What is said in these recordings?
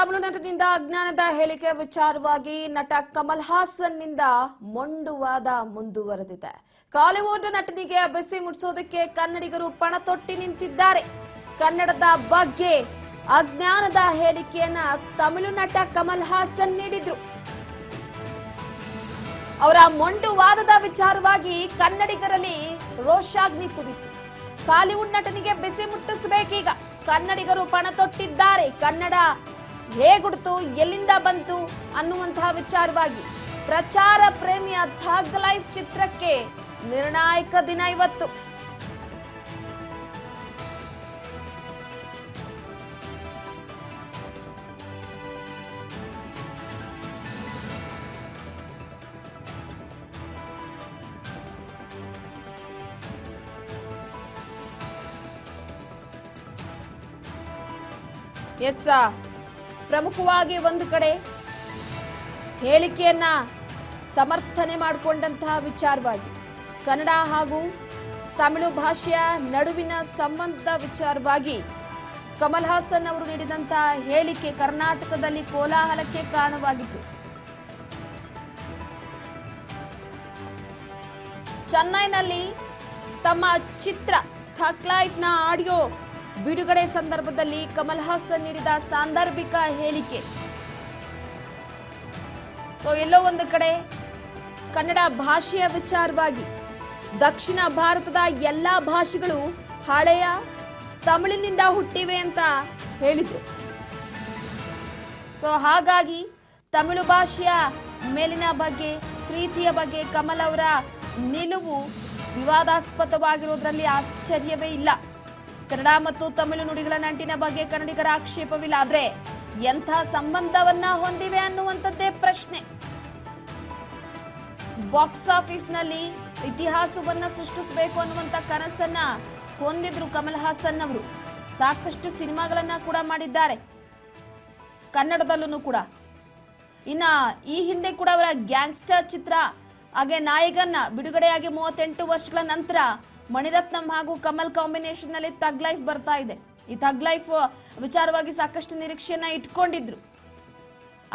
ತಮಿಳು ನಟನಿಂದ ಅಜ್ಞಾನದ ಹೇಳಿಕೆ ವಿಚಾರವಾಗಿ ನಟ ಕಮಲ್ ಹಾಸನ್ ನಿಂದ ಮೊಂಡುವಾದ ಮುಂದುವರೆದಿದೆ. ಕಾಲಿವುಡ್ ನಟನಿಗೆ ಬಿಸಿ ಮುಟ್ಟಿಸೋದಕ್ಕೆ ಕನ್ನಡಿಗರು ಪಣ ತೊಟ್ಟಿ ನಿಂತಿದ್ದಾರೆ. ಕನ್ನಡದ ಬಗ್ಗೆ ಅಜ್ಞಾನದ ಹೇಳಿಕೆಯನ್ನ ತಮಿಳು ನಟ ಕಮಲ್ ಹಾಸನ್ ನೀಡಿದ್ರು. ಅವರ ಮೊಂಡುವಾದದ ವಿಚಾರವಾಗಿ ಕನ್ನಡಿಗರಲ್ಲಿ ರೋಷಾಗ್ನಿ ಕುದಿತು. ಕಾಲಿವುಡ್ ನಟನಿಗೆ ಬಿಸಿ ಮುಟ್ಟಿಸಬೇಕೀಗ. ಕನ್ನಡಿಗರು ಪಣ ತೊಟ್ಟಿದ್ದಾರೆ. ಕನ್ನಡ ಹೇಗುಡ್ತು, ಎಲ್ಲಿಂದ ಬಂತು ಅನ್ನುವಂತಹ ವಿಚಾರವಾಗಿ ಪ್ರಚಾರ ಪ್ರೇಮಿಯ ಥಗ್ ಲೈಫ್ ಚಿತ್ರಕ್ಕೆ ನಿರ್ಣಾಯಕ ದಿನ ಇವತ್ತು. ಎಸ್, ಪ್ರಮುಖವಾಗಿ ಒಂದು ಕಡೆ ಹೇಳಿಕೆಯನ್ನ ಸಮರ್ಥನೆ ಮಾಡಿಕೊಂಡಂತಹ ವಿಚಾರವಾಗಿ ಕನ್ನಡ ಹಾಗೂ ತಮಿಳು ಭಾಷೆಯ ನಡುವಿನ ಸಂಬಂಧದ ವಿಚಾರವಾಗಿ ಕಮಲ್ ಹಾಸನ್ ಅವರು ನೀಡಿದಂತಹ ಹೇಳಿಕೆ ಕರ್ನಾಟಕದಲ್ಲಿ ಕೋಲಾಹಲಕ್ಕೆ ಕಾರಣವಾಗಿತ್ತು. ಚೆನ್ನೈನಲ್ಲಿ ತಮ್ಮ ಚಿತ್ರ ಥಗ್ ಲೈಫ್ ನ ಆಡಿಯೋ ಬಿಡುಗಡೆ ಸಂದರ್ಭದಲ್ಲಿ ಕಮಲ್ ಹಾಸನ್ ನೀಡಿದ ಸಾಂದರ್ಭಿಕ ಹೇಳಿಕೆ ಎಲ್ಲೋ ಒಂದು ಕಡೆ ಕನ್ನಡ ಭಾಷೆಯ ವಿಚಾರವಾಗಿ ದಕ್ಷಿಣ ಭಾರತದ ಎಲ್ಲಾ ಭಾಷೆಗಳು ಹಳೆಯ ತಮಿಳಿನಿಂದ ಹುಟ್ಟಿವೆ ಅಂತ ಹೇಳಿದ್ರು. ಹಾಗಾಗಿ ತಮಿಳು ಭಾಷೆಯ ಮೇಲಿನ ಬಗ್ಗೆ, ಪ್ರೀತಿಯ ಬಗ್ಗೆ ಕಮಲ್ ಅವರ ನಿಲುವು ವಿವಾದಾಸ್ಪದವಾಗಿರೋದ್ರಲ್ಲಿ ಆಶ್ಚರ್ಯವೇ ಇಲ್ಲ. ಕನ್ನಡ ಮತ್ತು ತಮಿಳು ನುಡಿಗಳ ನಂಟಿನ ಬಗ್ಗೆ ಕನ್ನಡಿಗರ ಆಕ್ಷೇಪವಿಲ್ಲ. ಆದ್ರೆ ಎಂಥ ಸಂಬಂಧವನ್ನ ಹೊಂದಿವೆ ಅನ್ನುವಂಥದ್ದೇ ಪ್ರಶ್ನೆ. ಬಾಕ್ಸ್ ಆಫೀಸ್ ನಲ್ಲಿ ಇತಿಹಾಸವನ್ನ ಸೃಷ್ಟಿಸಬೇಕು ಅನ್ನುವಂತ ಕನಸನ್ನ ಹೊಂದಿದ್ರು ಕಮಲ್ ಹಾಸನ್ ಅವರು. ಸಾಕಷ್ಟು ಸಿನಿಮಾಗಳನ್ನ ಕೂಡ ಮಾಡಿದ್ದಾರೆ, ಕನ್ನಡದಲ್ಲೂ ಕೂಡ. ಈ ಹಿಂದೆ ಕೂಡ ಅವರ ಗ್ಯಾಂಗ್ಸ್ಟರ್ ಚಿತ್ರ ಹಾಗೆ ನಾಯಕನ್ನ ಬಿಡುಗಡೆಯಾಗಿ 38 ವರ್ಷಗಳ ನಂತರ ಮಣಿರತ್ನಂ ಹಾಗೂ ಕಮಲ್ ಕಾಂಬಿನೇಷನ್ ನಲ್ಲಿ ಥಗ್ ಲೈಫ್ ಬರ್ತಾ ಇದೆ. ಈ ಥಗ್ ಲೈಫ್ ವಿಚಾರವಾಗಿ ಸಾಕಷ್ಟು ನಿರೀಕ್ಷೆಯನ್ನ ಇಟ್ಕೊಂಡಿದ್ರು.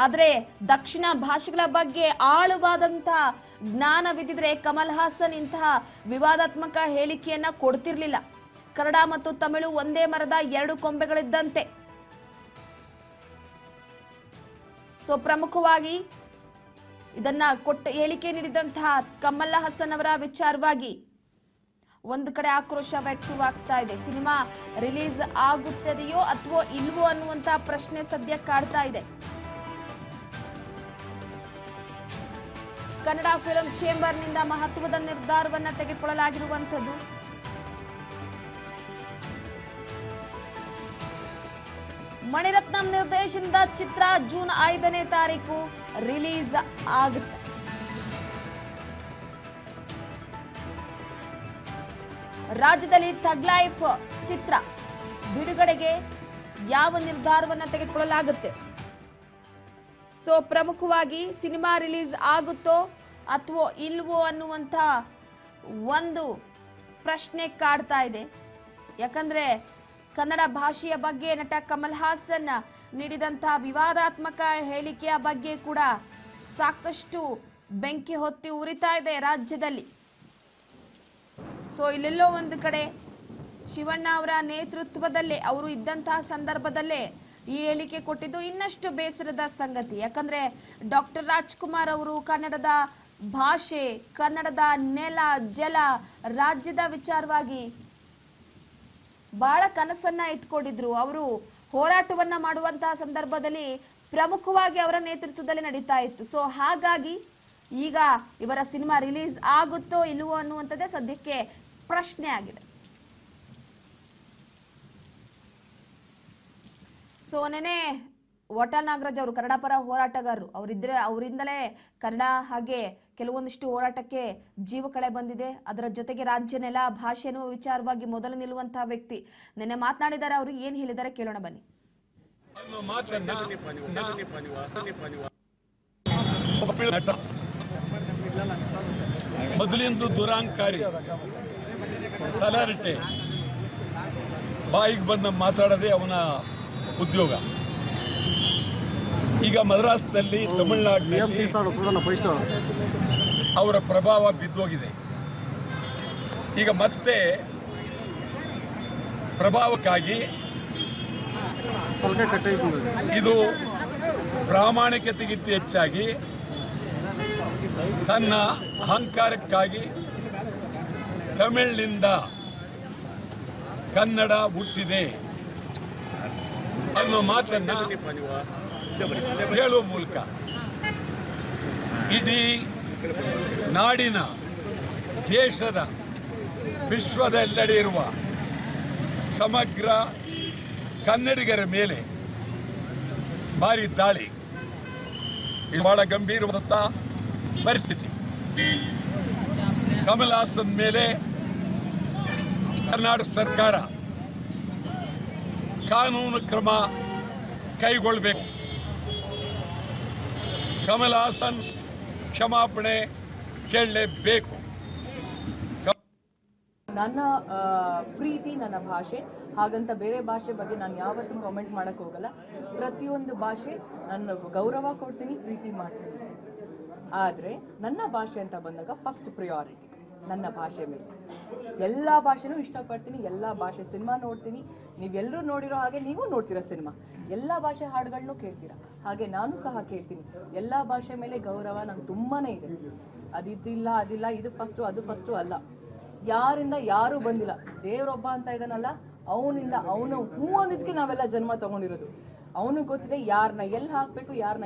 ಆದ್ರೆ ದಕ್ಷಿಣ ಭಾಷೆಗಳ ಬಗ್ಗೆ ಆಳವಾದಂತಹ ಜ್ಞಾನವಿದ್ದಿದ್ರೆ ಕಮಲ್ ಹಾಸನ್ ಇಂತಹ ವಿವಾದಾತ್ಮಕ ಹೇಳಿಕೆಯನ್ನ ಕೊಡ್ತಿರ್ಲಿಲ್ಲ. ಕನ್ನಡ ಮತ್ತು ತಮಿಳು ಒಂದೇ ಮರದ ಎರಡು ಕೊಂಬೆಗಳಿದ್ದಂತೆ. ಪ್ರಮುಖವಾಗಿ ಇದನ್ನ ಹೇಳಿಕೆ ನೀಡಿದಂತಹ ಕಮಲ್ ಹಾಸನ್ ಅವರ ವಿಚಾರವಾಗಿ ಒಂದು ಕಡೆ ಆಕ್ರೋಶ ವ್ಯಕ್ತವಾಗ್ತಾ ಇದೆ. ಸಿನಿಮಾ ರಿಲೀಸ್ ಆಗುತ್ತದೆಯೋ ಅಥವಾ ಇಲ್ವೋ ಅನ್ನುವಂತ ಪ್ರಶ್ನೆ ಸದ್ಯ ಕಾಡ್ತಾ ಇದೆ. ಕನ್ನಡ ಫಿಲ್ಮ್ ಚೇಂಬರ್ ನಿಂದ ಮಹತ್ವದ ನಿರ್ಧಾರವನ್ನ ತೆಗೆದುಕೊಳ್ಳಲಾಗಿರುವಂತದ್ದು. ಮಣಿರತ್ನಂ ನಿರ್ದೇಶನದ ಚಿತ್ರ ಜೂನ್ 5ನೇ ತಾರೀಕು ರಿಲೀಸ್ ಆಗುತ್ತೆ. ರಾಜ್ಯದಲ್ಲಿ ಥಗ್ ಲೈಫ್ ಚಿತ್ರ ಬಿಡುಗಡೆಗೆ ಯಾವ ನಿರ್ಧಾರವನ್ನ ತೆಗೆದುಕೊಳ್ಳಲಾಗುತ್ತೆ? ಪ್ರಮುಖವಾಗಿ ಸಿನಿಮಾ ರಿಲೀಸ್ ಆಗುತ್ತೋ ಅಥವಾ ಇಲ್ವೋ ಅನ್ನುವಂತ ಒಂದು ಪ್ರಶ್ನೆ ಕಾಡ್ತಾ ಇದೆ. ಯಾಕಂದ್ರೆ ಕನ್ನಡ ಭಾಷೆಯ ಬಗ್ಗೆ ನಟ ಕಮಲ್ ಹಾಸನ್ ನೀಡಿದಂತಹ ವಿವಾದಾತ್ಮಕ ಹೇಳಿಕೆಯ ಬಗ್ಗೆ ಕೂಡ ಸಾಕಷ್ಟು ಬೆಂಕಿ ಹೊತ್ತಿ ಉರಿತಾ ಇದೆ ರಾಜ್ಯದಲ್ಲಿ. ಇಲ್ಲೆಲ್ಲೋ ಒಂದು ಕಡೆ ಶಿವಣ್ಣ ಅವರ ನೇತೃತ್ವದಲ್ಲೇ ಅವರು ಇದ್ದಂತಹ ಸಂದರ್ಭದಲ್ಲೇ ಈ ಹೇಳಿಕೆ ಕೊಟ್ಟಿದ್ದು ಇನ್ನಷ್ಟು ಬೇಸರದ ಸಂಗತಿ. ಯಾಕಂದ್ರೆ ಡಾಕ್ಟರ್ ರಾಜ್ಕುಮಾರ್ ಅವರು ಕನ್ನಡದ ಭಾಷೆ, ಕನ್ನಡದ ನೆಲ ಜಲ, ರಾಜ್ಯದ ವಿಚಾರವಾಗಿ ಬಹಳ ಕನಸನ್ನ ಇಟ್ಕೊಂಡಿದ್ರು. ಅವರು ಹೋರಾಟವನ್ನ ಮಾಡುವಂತಹ ಸಂದರ್ಭದಲ್ಲಿ ಪ್ರಮುಖವಾಗಿ ಅವರ ನೇತೃತ್ವದಲ್ಲಿ ನಡೀತಾ ಇತ್ತು. ಹಾಗಾಗಿ ಈಗ ಇವರ ಸಿನಿಮಾ ರಿಲೀಸ್ ಆಗುತ್ತೋ ಇಲ್ವೋ ಅನ್ನುವಂಥದ್ದೇ ಸದ್ಯಕ್ಕೆ ಪ್ರಶ್ನೆ ಆಗಿದೆ. ನೆನೆ ವಾಟಾಳ್ ನಾಗರಾಜ್ ಅವರು ಕನ್ನಡ ಪರ ಹೋರಾಟಗಾರರು, ಅವರಿಂದಲೇ ಕನ್ನಡ ಹಾಗೆ ಕೆಲವೊಂದಿಷ್ಟು ಹೋರಾಟಕ್ಕೆ ಜೀವ ಕಳೆ ಬಂದಿದೆ. ಅದರ ಜೊತೆಗೆ ರಾಜ್ಯ ನೆಲ ಭಾಷೆ ಅನ್ನುವ ವಿಚಾರವಾಗಿ ಮೊದಲು ನಿಲ್ಲುವಂತಹ ವ್ಯಕ್ತಿ ನೆನೆ ಮಾತನಾಡಿದ್ದಾರೆ. ಅವರು ಏನ್ ಹೇಳಿದ್ದಾರೆ ಕೇಳೋಣ ಬನ್ನಿ. ಮೊದಲಿಂದು ದುರಾಂಕಾರಿ ತಲಾರಿಟೆ ಬಾಯಿಗೆ ಬಂದ ಮಾತಾಡೋದೇ ಅವನ ಉದ್ಯೋಗ. ಈಗ ಮದ್ರಾಸ್ನಲ್ಲಿ ತಮಿಳುನಾಡಿನಲ್ಲಿ ಅವರ ಪ್ರಭಾವ ಬಿದ್ದೋಗಿದೆ. ಈಗ ಮತ್ತೆ ಪ್ರಭಾವಕ್ಕಾಗಿ ಇದು ಪ್ರಾಮಾಣಿಕತೆಗಿಂತ ಹೆಚ್ಚಾಗಿ ತನ್ನ ಅಹಂಕಾರಕ್ಕಾಗಿ ತಮಿಳಿನಿಂದ ಕನ್ನಡ ಹುಟ್ಟಿದೆ ಅನ್ನೋ ಮಾತನ್ನ ಹೇಳುವ ಮೂಲಕ ಇಡೀ ನಾಡಿನ ದೇಶದ ವಿಶ್ವದೆಲ್ಲೆಡೆ ಇರುವ ಸಮಗ್ರ ಕನ್ನಡಿಗರ ಮೇಲೆ ಭಾರಿ ದಾಳಿ, ಇದು ಬಹಳ ಗಂಭೀರವಾದ ಪರಿಸ್ಥಿತಿ. ಕಮಲ್ ಹಾಸನ್ ಮೇಲೆ ಕರ್ನಾಟಕ ಸರ್ಕಾರ ಕಾನೂನು ಕ್ರಮ ಕೈಗೊಳ್ಳಬೇಕು. ಕಮಲ್ ಹಾಸನ್ ಕ್ಷಮಾಪಣೆ ಕೇಳಲೇಬೇಕು. ನನ್ನ ಪ್ರೀತಿ ನನ್ನ ಭಾಷೆ, ಹಾಗಂತ ಬೇರೆ ಭಾಷೆ ಬಗ್ಗೆ ನಾನು ಯಾವತ್ತೂ ಕಾಮೆಂಟ್ ಮಾಡೋಕ್ಕೆ ಹೋಗಲ್ಲ. ಪ್ರತಿಯೊಂದು ಭಾಷೆ ನನ್ನ ಗೌರವ ಕೊಡ್ತೀನಿ, ಪ್ರೀತಿ ಮಾಡ್ತೀನಿ. ಆದರೆ ನನ್ನ ಭಾಷೆ ಅಂತ ಬಂದಾಗ ಫಸ್ಟ್ ಪ್ರಿಯಾರಿಟಿ ನನ್ನ ಭಾಷೆ ಮೇಲೆ. ಎಲ್ಲ ಭಾಷೆನೂ ಇಷ್ಟಪಡ್ತೀನಿ, ಎಲ್ಲ ಭಾಷೆ ಸಿನಿಮಾ ನೋಡ್ತೀನಿ. ನೀವೆಲ್ಲರೂ ನೋಡಿರೋ ಹಾಗೆ ನೀವು ನೋಡ್ತೀರಾ ಸಿನಿಮಾ, ಎಲ್ಲ ಭಾಷೆ ಹಾಡುಗಳನ್ನೂ ಕೇಳ್ತೀರಾ. ಹಾಗೆ ನಾನು ಸಹ ಕೇಳ್ತೀನಿ. ಎಲ್ಲ ಭಾಷೆ ಮೇಲೆ ಗೌರವ ನಂಗೆ ತುಂಬಾ ಇದೆ. ಅದಿಲ್ಲ ಇದು ಫಸ್ಟು ಅದು ಫಸ್ಟು ಅಲ್ಲ. ಯಾರಿಂದ ಯಾರೂ ಬಂದಿಲ್ಲ, ದೇವರೊಬ್ಬ ಅಂತ ಇದ್ದಾನಲ್ಲ, ಅವನಿಂದ ಅವನು ಹೂ ಅಂದಿದ್ದಕ್ಕೆ ನಾವೆಲ್ಲ ಜನ್ಮ ತಗೊಂಡಿರೋದು. ಅವನಿಗೆ ಗೊತ್ತಿದೆ ಯಾರನ್ನ ಎಲ್ಲಿ ಹಾಕಬೇಕು, ಯಾರನ್ನ